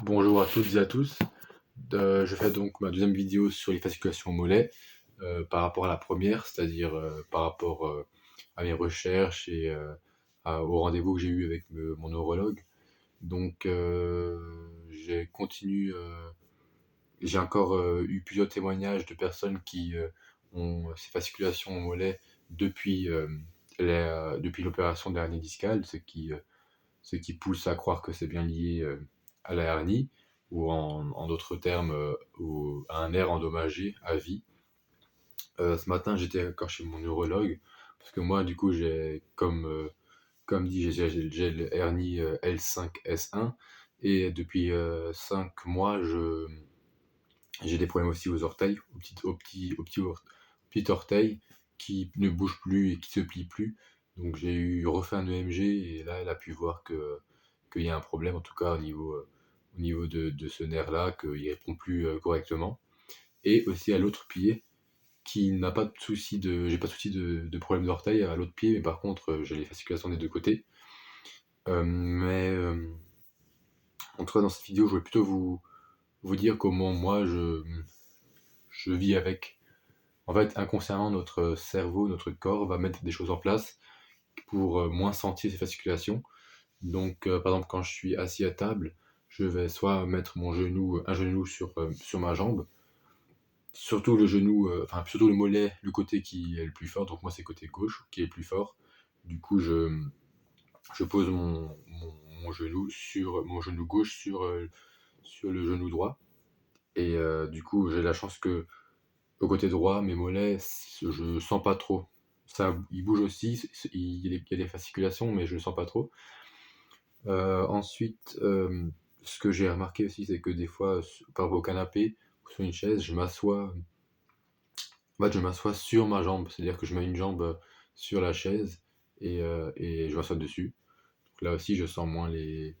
Bonjour à toutes et à tous. Je fais donc ma deuxième vidéo sur les fasciculations au mollet par rapport à la première, c'est-à-dire par rapport à mes recherches et au rendez-vous que j'ai eu avec mon neurologue. Donc j'ai encore eu plusieurs témoignages de personnes qui ont ces fasciculations au mollet depuis, depuis l'opération de la hernie discale, ce qui pousse à croire que c'est bien lié à la hernie, ou en d'autres termes, à un nerf endommagé à vie. Ce matin, j'étais encore chez mon neurologue, parce que moi, du coup, comme dit, j'ai le hernie L5-S1, et depuis 5 mois, j'ai des problèmes aussi aux orteils, aux petits orteils qui ne bougent plus et qui se plient plus. Donc j'ai refait un EMG et là elle a pu voir qu'il y a un problème, en tout cas au niveau de ce nerf-là, qu'il ne répond plus correctement. Et aussi à l'autre pied, qui n'a pas de souci j'ai pas de souci de problème d'orteil à l'autre pied, mais par contre j'ai les fasciculations des deux côtés. En tout cas dans cette vidéo, je voulais plutôt vous dire comment moi je vis avec. En fait, inconsciemment, notre cerveau, notre corps va mettre des choses en place pour moins sentir ces fasciculations. Donc, par exemple, quand je suis assis à table, je vais soit mettre un genou sur ma jambe, surtout le genou, enfin surtout le mollet, le côté qui est le plus fort. Donc moi, c'est côté gauche qui est le plus fort. Du coup, je pose mon genou gauche sur le genou droit. Et du coup, j'ai la chance que au côté droit, mes mollets, je sens pas trop. Ça, ils bougent aussi, il y a des fasciculations, mais je ne sens pas trop. Ensuite, ce que j'ai remarqué aussi, c'est que des fois, par rapport au canapé ou sur une chaise, je m'assois sur ma jambe. C'est-à-dire que je mets une jambe sur la chaise et je m'assois dessus. Donc là aussi, je sens moins les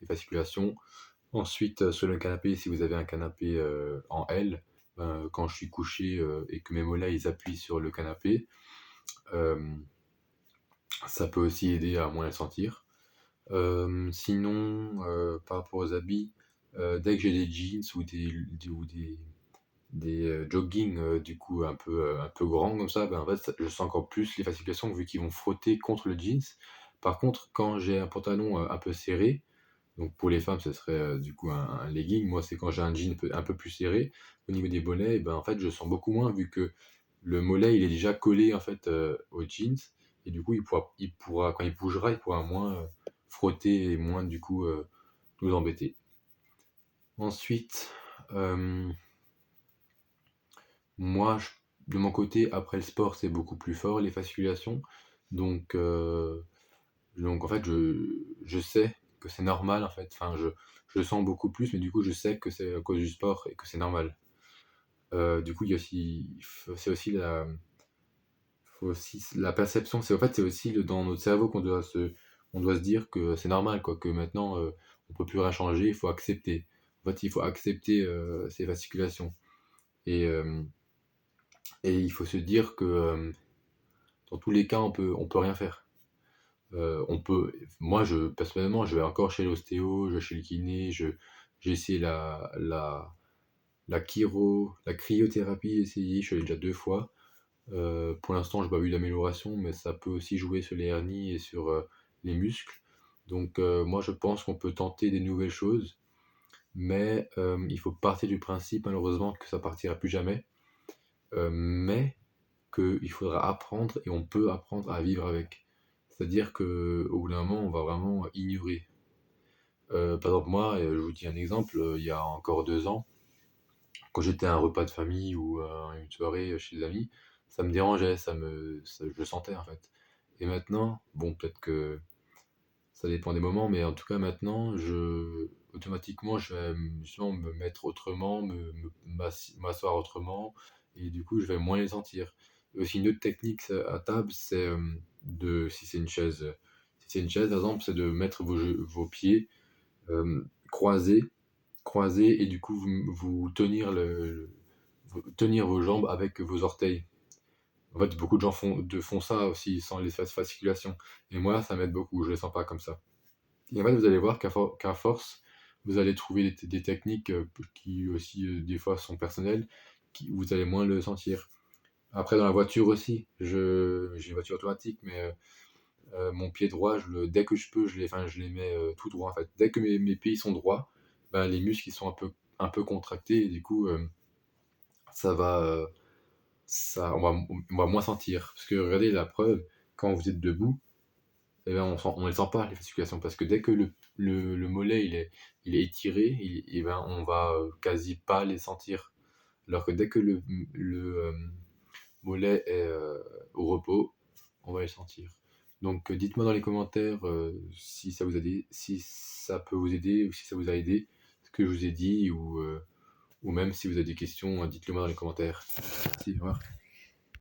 fasciculations. Ensuite, sur le canapé, si vous avez un canapé en L, quand je suis couché et que mes mollets ils appuient sur le canapé, euh, ça peut aussi aider à moins les sentir. Sinon, par rapport aux habits, dès que j'ai des jeans ou des jogging du coup un peu grands comme ça, ben, en fait, je sens encore plus les fasciculations vu qu'ils vont frotter contre le jeans. Par contre, quand j'ai un pantalon un peu serré, donc pour les femmes, ce serait du coup un legging. Moi, c'est quand j'ai un jean un peu plus serré. Au niveau des mollets, et ben, en fait, je sens beaucoup moins vu que le mollet, il est déjà collé en fait au jeans. Et du coup, quand il bougera, il pourra moins frotter et moins du coup nous embêter. Ensuite, euh, moi, de mon côté, après le sport, c'est beaucoup plus fort les fasciculations. Donc, en fait, je sais que c'est normal en fait. Enfin, je le sens beaucoup plus, mais du coup, je sais que c'est à cause du sport et que c'est normal. Du coup, il y a aussi, c'est aussi faut aussi la perception. C'est aussi dans notre cerveau on doit se dire que c'est normal, quoi, que maintenant on peut plus rien changer. Il faut accepter. En fait, il faut accepter ces fasciculations et et il faut se dire que dans tous les cas, on peut rien faire. Moi, personnellement, je vais encore chez l'ostéo, je vais chez le kiné, j'ai essayé la cryothérapie, j'ai essayé, je suis allé déjà 2 fois. Pour l'instant, j'ai pas vu d'amélioration, mais ça peut aussi jouer sur les hernies et sur les muscles. Donc, moi, je pense qu'on peut tenter des nouvelles choses, mais il faut partir du principe, malheureusement, que ça partira plus jamais, mais qu'il faudra apprendre et on peut apprendre à vivre avec. C'est-à-dire qu'au bout d'un moment, on va vraiment ignorer. Par exemple, moi, je vous dis un exemple, il y a encore 2 ans, quand j'étais à un repas de famille ou à une soirée chez des amis, ça me dérangeait, je le sentais en fait. Et maintenant, bon, peut-être que ça dépend des moments, mais en tout cas maintenant, automatiquement, je vais justement me mettre autrement, m'asseoir autrement, et du coup, je vais moins les sentir. Et aussi une autre technique à table, c'est si c'est une chaise, par exemple, c'est de mettre vos pieds croisés, et du coup, vous tenir vos jambes avec vos orteils. En fait, beaucoup de gens font ça aussi sans les fasciculations. Et moi, ça m'aide beaucoup, je les sens pas comme ça. Et en fait, vous allez voir qu'à force, vous allez trouver des techniques qui aussi, des fois, sont personnelles, qui vous allez moins le sentir. Après, dans la voiture aussi, j'ai une voiture automatique, mais mon pied droit, dès que je peux, enfin, je les mets tout droit en fait. Dès que mes pieds sont droits, ben, les muscles ils sont un peu contractés et du coup, ça va, on va moins sentir. Parce que regardez la preuve, quand vous êtes debout, eh ben, on les sent pas les fasciculations parce que dès que le mollet il est étiré, et ben, on va quasi pas les sentir. Alors que dès que le mollet est au repos, on va les sentir. Donc dites-moi dans les commentaires si ça vous a aidé, si ça peut vous aider ou si ça vous a aidé ce que je vous ai dit ou même si vous avez des questions, dites-le moi dans les commentaires. Merci, au revoir.